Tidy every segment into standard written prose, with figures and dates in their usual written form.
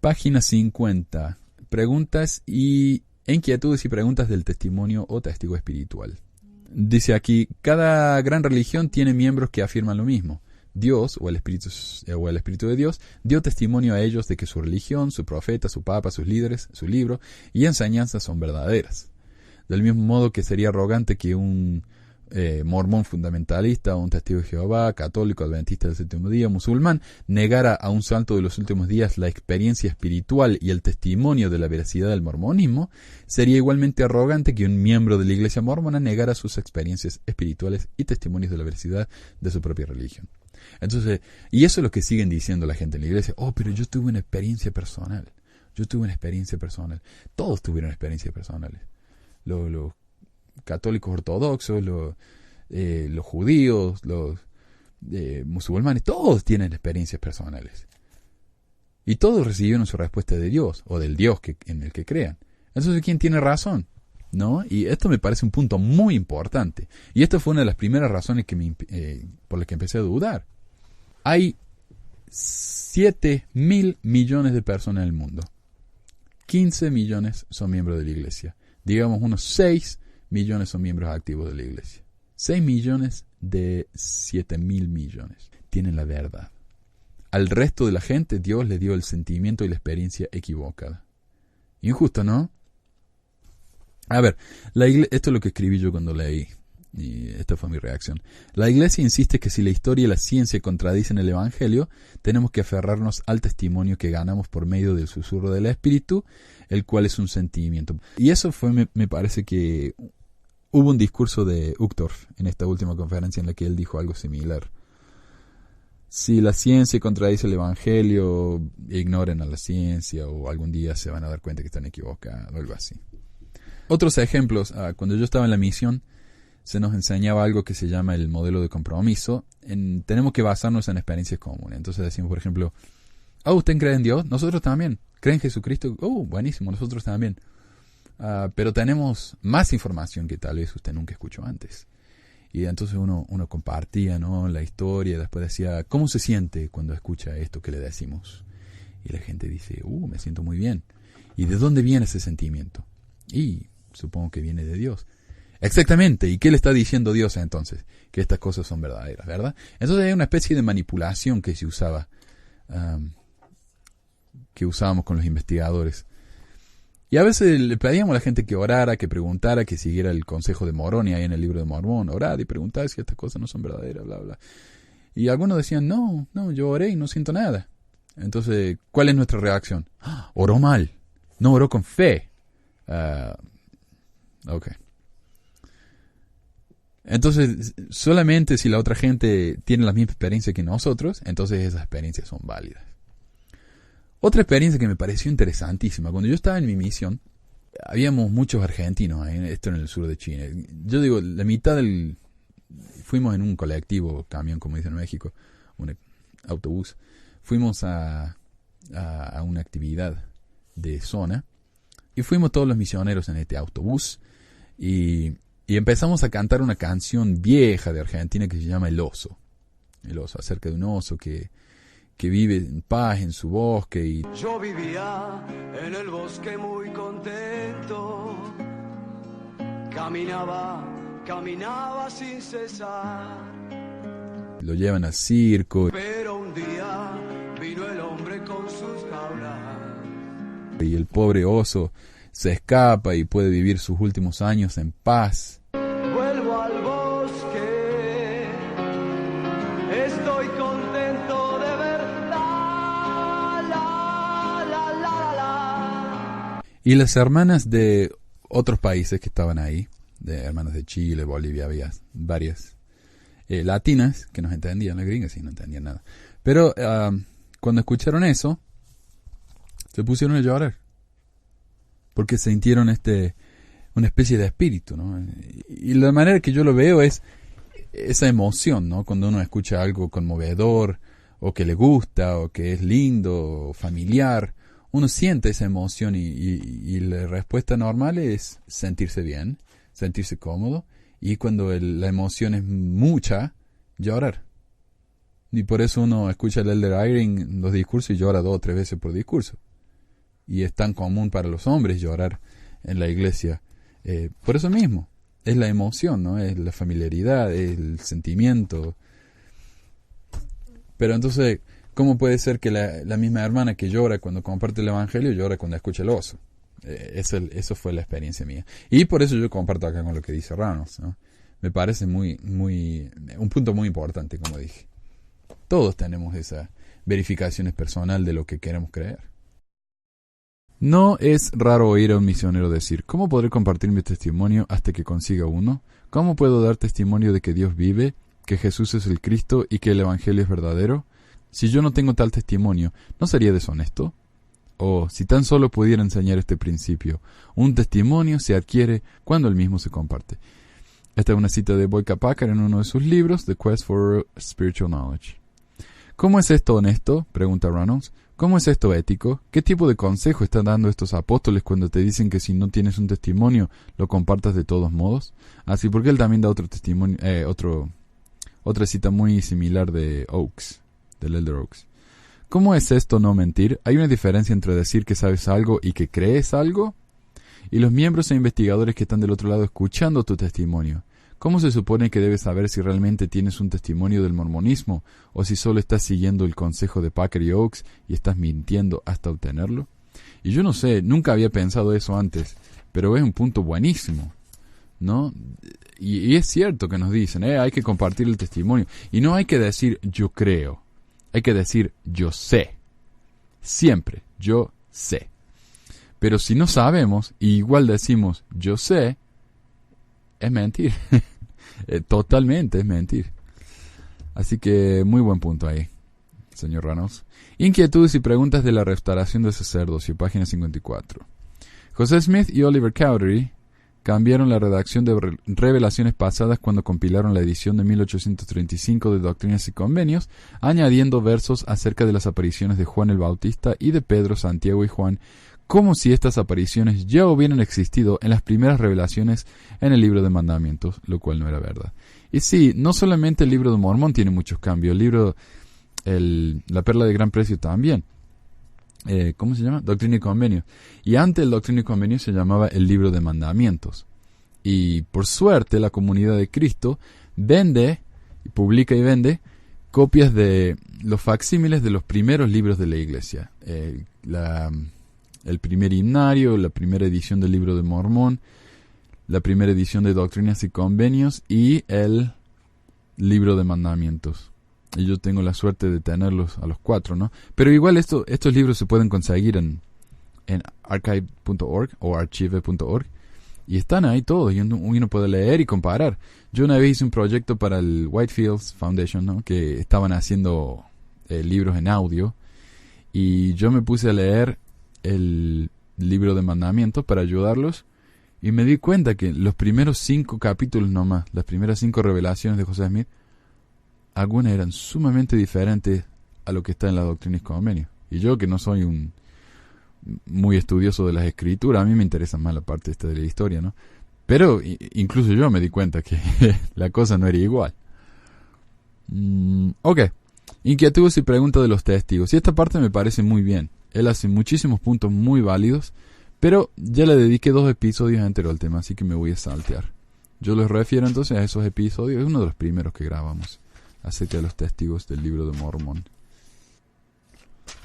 Página 50. Preguntas e inquietudes y preguntas del testimonio o testigo espiritual. Dice aquí, cada gran religión tiene miembros que afirman lo mismo. Dios, o el Espíritu de Dios, dio testimonio a ellos de que su religión, su profeta, su papa, sus líderes, su libro y enseñanzas son verdaderas. Del mismo modo que sería arrogante que un mormón fundamentalista, o un testigo de Jehová, católico, adventista del séptimo día, musulmán, negara a un santo de los últimos días la experiencia espiritual y el testimonio de la veracidad del mormonismo, sería igualmente arrogante que un miembro de la iglesia mormona negara sus experiencias espirituales y testimonios de la veracidad de su propia religión. Entonces, y eso es lo que siguen diciendo la gente en la iglesia. Oh, pero yo tuve una experiencia personal. Todos tuvieron experiencias personales. Los católicos ortodoxos, los judíos, los musulmanes, todos tienen experiencias personales. Y todos recibieron su respuesta de Dios, o del Dios en el que crean. Entonces, ¿quién tiene razón? ¿No? Y esto me parece un punto muy importante. Y esta fue una de las primeras razones por las que empecé a dudar. Hay 7.000 millones de personas en el mundo. 15 millones son miembros de la iglesia. Digamos unos 6 millones son miembros activos de la iglesia. 6 millones de 7.000 millones tienen la verdad. Al resto de la gente Dios le dio el sentimiento y la experiencia equivocada. Injusto, ¿no? A ver, esto es lo que escribí yo cuando leí, y esta fue mi reacción. La iglesia insiste que si la historia y la ciencia contradicen el evangelio, tenemos que aferrarnos al testimonio que ganamos por medio del susurro del espíritu, el cual es un sentimiento. Y eso me parece que hubo un discurso de Uchtdorf en esta última conferencia en la que él dijo algo similar. Si la ciencia contradice el evangelio, ignoren a la ciencia, o algún día se van a dar cuenta que están equivocados, o algo así. Otros ejemplos, cuando yo estaba en la misión, se nos enseñaba algo que se llama el modelo de compromiso. Tenemos que basarnos en experiencias comunes. Entonces decimos, por ejemplo, ¿usted cree en Dios? Nosotros también. ¿Cree en Jesucristo? Buenísimo, nosotros también. Pero tenemos más información que tal vez usted nunca escuchó antes. Y entonces uno compartía, ¿no?, la historia, después decía, ¿cómo se siente cuando escucha esto que le decimos? Y la gente dice, me siento muy bien. ¿Y de dónde viene ese sentimiento? Y supongo que viene de Dios. Exactamente. ¿Y qué le está diciendo Dios entonces? Que estas cosas son verdaderas, ¿verdad? Entonces hay una especie de manipulación que se usaba, que usábamos con los investigadores. Y a veces le pedíamos a la gente que orara, que preguntara, que siguiera el consejo de Moroni ahí en el libro de Mormón. Orad y preguntad si estas cosas no son verdaderas, bla, bla. Y algunos decían, no, yo oré y no siento nada. Entonces, ¿cuál es nuestra reacción? Oró mal. No oró con fe. Ok. Entonces, solamente si la otra gente tiene la misma experiencia que nosotros, entonces esas experiencias son válidas. Otra experiencia que me pareció interesantísima, cuando yo estaba en mi misión, habíamos muchos argentinos, esto en el sur de Chile. Yo digo, la mitad fuimos en un colectivo, camión, como dicen en México, un autobús. Fuimos a una actividad de zona, y fuimos todos los misioneros en este autobús, y empezamos a cantar una canción vieja de Argentina que se llama El Oso. El oso, acerca de un oso que vive en paz en su bosque. Y yo vivía en el bosque muy contento. Caminaba sin cesar. Lo llevan al circo. Pero un día vino el hombre con sus jaulas. Y el pobre oso se escapa y puede vivir sus últimos años en paz. Vuelvo al bosque, estoy contento de verdad. La. Y las hermanas de otros países que estaban ahí, de hermanas de Chile, Bolivia, había varias latinas que nos entendían, las gringas sí no entendían nada. Pero cuando escucharon eso, se pusieron a llorar. Porque sintieron una especie de espíritu, ¿no? Y la manera que yo lo veo es esa emoción, ¿no? Cuando uno escucha algo conmovedor, o que le gusta, o que es lindo, o familiar, uno siente esa emoción y la respuesta normal es sentirse bien, sentirse cómodo, y cuando la emoción es mucha, llorar. Y por eso uno escucha al Elder Eyring los discursos y llora 2 o 3 veces por discurso. y es tan común para los hombres llorar en la iglesia. Por eso mismo, es la emoción, ¿no? Es la familiaridad, es el sentimiento. Pero entonces, ¿cómo puede ser que la misma hermana que llora cuando comparte el evangelio llora cuando escucha el oso? Eso fue la experiencia mía. Y por eso yo comparto acá con lo que dice Reynolds, ¿no? Me parece un punto muy importante, como dije. Todos tenemos esa verificación personal de lo que queremos creer. No es raro oír a un misionero decir: ¿cómo podré compartir mi testimonio hasta que consiga uno? ¿Cómo puedo dar testimonio de que Dios vive, que Jesús es el Cristo y que el Evangelio es verdadero? Si yo no tengo tal testimonio, ¿no sería deshonesto? O, si tan solo pudiera enseñar este principio, un testimonio se adquiere cuando el mismo se comparte. Esta es una cita de Boyka Packer en uno de sus libros, The Quest for Spiritual Knowledge. ¿Cómo es esto honesto?, pregunta Reynolds. ¿Cómo es esto ético? ¿Qué tipo de consejo están dando estos apóstoles cuando te dicen que si no tienes un testimonio, lo compartas de todos modos? Así porque él también da otro testimonio, otra cita muy similar de Oakes, del Elder Oakes. ¿Cómo es esto no mentir? ¿Hay una diferencia entre decir que sabes algo y que crees algo? Y los miembros e investigadores que están del otro lado escuchando tu testimonio, ¿cómo se supone que debes saber si realmente tienes un testimonio del mormonismo o si solo estás siguiendo el consejo de Packer y Oakes y estás mintiendo hasta obtenerlo? Y yo no sé, nunca había pensado eso antes, pero es un punto buenísimo, ¿no? Y es cierto que nos dicen, hay que compartir el testimonio. Y no hay que decir yo creo, hay que decir yo sé. Siempre, yo sé. Pero si no sabemos y igual decimos yo sé, es mentir. Totalmente es mentir. Así que muy buen punto ahí, señor Reynolds. Inquietudes y preguntas de la restauración del sacerdocio, página 54. José Smith y Oliver Cowdery cambiaron la redacción de revelaciones pasadas cuando compilaron la edición de 1835 de Doctrinas y Convenios, añadiendo versos acerca de las apariciones de Juan el Bautista y de Pedro, Santiago y Juan, como si estas apariciones ya hubieran existido en las primeras revelaciones en el libro de mandamientos, lo cual no era verdad. Y sí, no solamente el libro de Mormón tiene muchos cambios, la perla de gran precio también. ¿Cómo se llama? Doctrina y Convenios. Y antes el Doctrina y Convenios se llamaba el libro de mandamientos. Y por suerte la comunidad de Cristo publica y vende copias de los facsímiles de los primeros libros de la iglesia. El primer himnario, la primera edición del libro de Mormón, la primera edición de Doctrinas y Convenios y el libro de mandamientos. Y yo tengo la suerte de tenerlos a los 4, ¿no? Pero igual estos libros se pueden conseguir en archive.org o archive.org y están ahí todos y uno puede leer y comparar. Yo una vez hice un proyecto para el Whitefields Foundation, ¿no? Que estaban haciendo libros en audio y yo me puse a leer el libro de mandamientos para ayudarlos y me di cuenta que los primeros 5 capítulos nomás, las primeras 5 revelaciones de José Smith, algunas eran sumamente diferentes a lo que está en la Doctrina y Convenios. Y yo, que no soy muy estudioso de las escrituras, a mí me interesa más la parte esta de la historia, ¿no? Pero incluso yo me di cuenta que la cosa no era igual. Ok. Inquietudes y preguntas de los testigos. Y esta parte me parece muy bien. Él hace muchísimos puntos muy válidos, pero ya le dediqué 2 episodios enteros al tema, así que me voy a saltear. Yo les refiero entonces a esos episodios, es uno de los primeros que grabamos acerca de los testigos del libro de Mormón.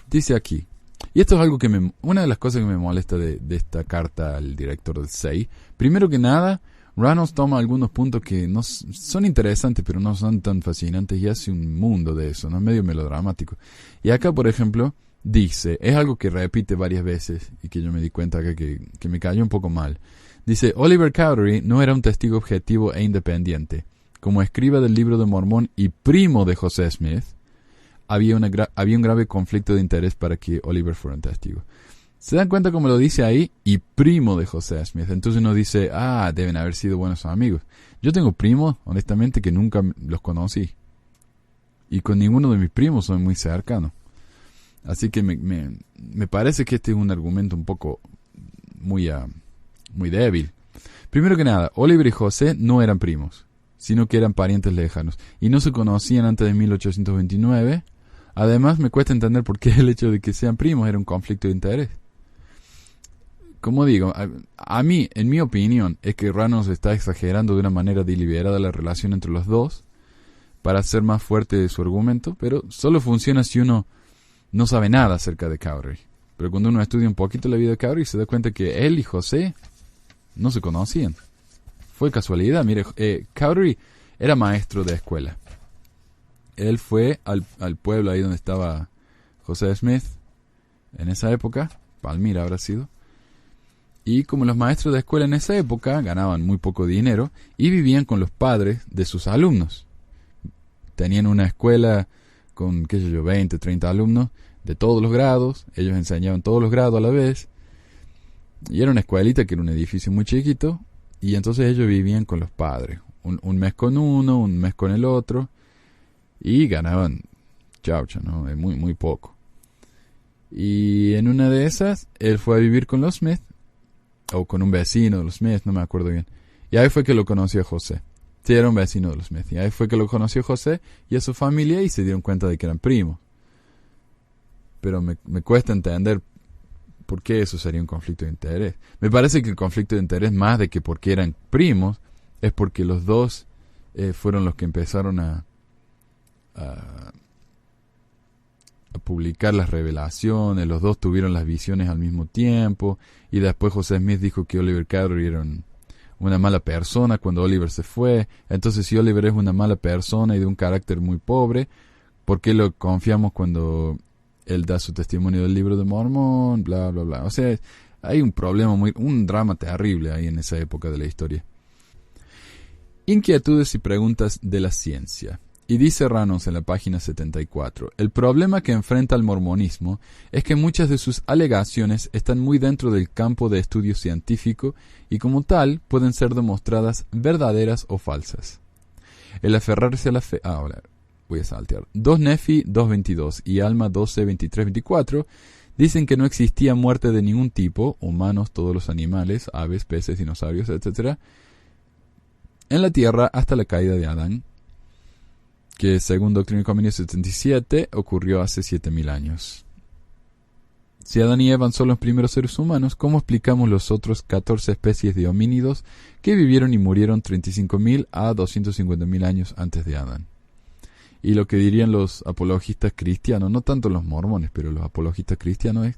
Dice aquí, y esto es algo que una de las cosas que me molesta de esta carta al director del SEI. Primero que nada, Reynolds toma algunos puntos que no son interesantes, pero no son tan fascinantes, y hace un mundo de eso, ¿no? Medio melodramático. Y acá, por ejemplo, dice, es algo que repite varias veces y que yo me di cuenta acá que me cayó un poco mal. Dice, Oliver Cowdery no era un testigo objetivo e independiente. Como escriba del libro de Mormón y primo de José Smith, había un grave conflicto de interés para que Oliver fuera un testigo. ¿Se dan cuenta cómo lo dice ahí? Y primo de José Smith. Entonces uno dice, deben haber sido buenos amigos. Yo tengo primos, honestamente, que nunca los conocí. Y con ninguno de mis primos soy muy cercano. Así que me parece que este es un argumento un poco muy débil. Primero que nada, Oliver y José no eran primos, sino que eran parientes lejanos. Y no se conocían antes de 1829. Además, me cuesta entender por qué el hecho de que sean primos era un conflicto de interés. como digo, a mí, en mi opinión, es que Reynolds está exagerando de una manera deliberada la relación entre los dos para hacer más fuerte su argumento, pero solo funciona si uno no sabe nada acerca de Cowdery. Pero cuando uno estudia un poquito la vida de Cowdery, se da cuenta que él y José no se conocían. Fue casualidad. Mire, Cowdery era maestro de escuela. Él fue al pueblo ahí donde estaba José Smith en esa época, Palmyra habrá sido. Y como los maestros de escuela en esa época ganaban muy poco dinero y vivían con los padres de sus alumnos. Tenían una escuela con, 20, 30 alumnos de todos los grados. Ellos enseñaban todos los grados a la vez. Y era una escuelita que era un edificio muy chiquito. Y entonces ellos vivían con los padres. Un mes con uno, un mes con el otro. Y ganaban chaucha, ¿no? Muy, muy poco. Y en una de esas, él fue a vivir con los Smith. O con un vecino de los Smith, no me acuerdo bien. Y ahí fue que lo conoció a José. Sí, era un vecino de los Smith. Y ahí fue que lo conoció a José y a su familia y se dieron cuenta de que eran primos. Pero me cuesta entender por qué eso sería un conflicto de interés. Me parece que el conflicto de interés, más de que porque eran primos, es porque los dos fueron los que empezaron a publicar las revelaciones. Los dos tuvieron las visiones al mismo tiempo. Y después José Smith dijo que Oliver Cowdery era una mala persona cuando Oliver se fue. Entonces, si Oliver es una mala persona y de un carácter muy pobre, ¿por qué lo confiamos cuando él da su testimonio del libro de Mormón? Bla, bla, bla. O sea, hay un problema, un drama terrible ahí en esa época de la historia. Inquietudes y preguntas de la ciencia. Y dice Reynolds en la página 74, el problema que enfrenta el mormonismo es que muchas de sus alegaciones están muy dentro del campo de estudio científico y como tal pueden ser demostradas verdaderas o falsas. El aferrarse a la fe... ahora voy a saltear. 2 Nefi 2.22 y Alma 12.23-24 dicen que no existía muerte de ningún tipo, humanos, todos los animales, aves, peces, dinosaurios, etc., en la tierra hasta la caída de Adán, que según Doctrina y Convenios 77 ocurrió hace 7.000 años. Si Adán y Eva son los primeros seres humanos, ¿cómo explicamos los otros 14 especies de homínidos que vivieron y murieron 35.000 a 250.000 años antes de Adán? Y lo que dirían los apologistas cristianos, no tanto los mormones, pero los apologistas cristianos, es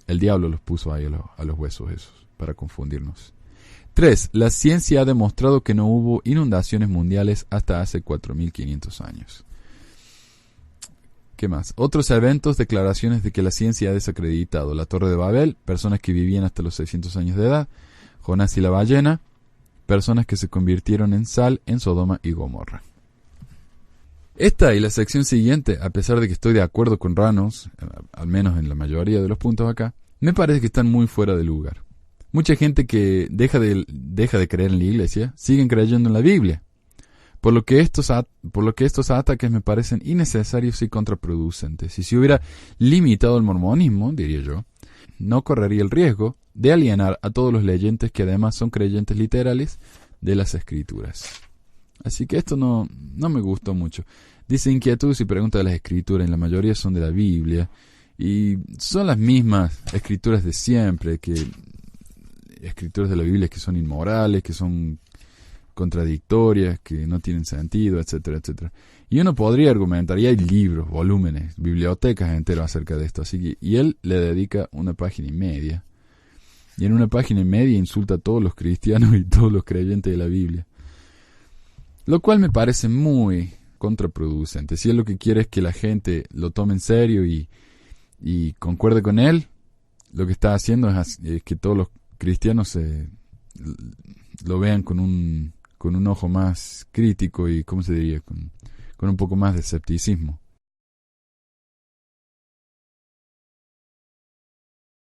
el diablo los puso ahí a los huesos esos, para confundirnos. 3. La ciencia ha demostrado que no hubo inundaciones mundiales hasta hace 4.500 años. ¿Qué más? Otros eventos, declaraciones de que la ciencia ha desacreditado. La Torre de Babel, personas que vivían hasta los 600 años de edad. Jonás y la ballena, personas que se convirtieron en sal en Sodoma y Gomorra. Esta y la sección siguiente, a pesar de que estoy de acuerdo con Reynolds, al menos en la mayoría de los puntos acá, me parece que están muy fuera de lugar. Mucha gente que deja de creer en la iglesia, siguen creyendo en la Biblia. Por lo que estos ataques me parecen innecesarios y contraproducentes. Y si hubiera limitado el mormonismo, diría yo, no correría el riesgo de alienar a todos los leyentes que además son creyentes literales de las Escrituras. Así que esto no me gustó mucho. Dice inquietudes y preguntas de las Escrituras, y la mayoría son de la Biblia. Y son las mismas escrituras de siempre, escrituras de la Biblia que son inmorales, que son contradictorias, que no tienen sentido, etcétera, etcétera. Y uno podría argumentar, y hay libros, volúmenes, bibliotecas enteras acerca de esto, y él le dedica una página y media. Y en una página y media insulta a todos los cristianos y todos los creyentes de la Biblia. Lo cual me parece muy contraproducente. Si él lo que quiere es que la gente lo tome en serio y concuerde con él, lo que está haciendo es que todos los cristianos lo vean con un ojo más crítico y, ¿cómo se diría?, con un poco más de escepticismo.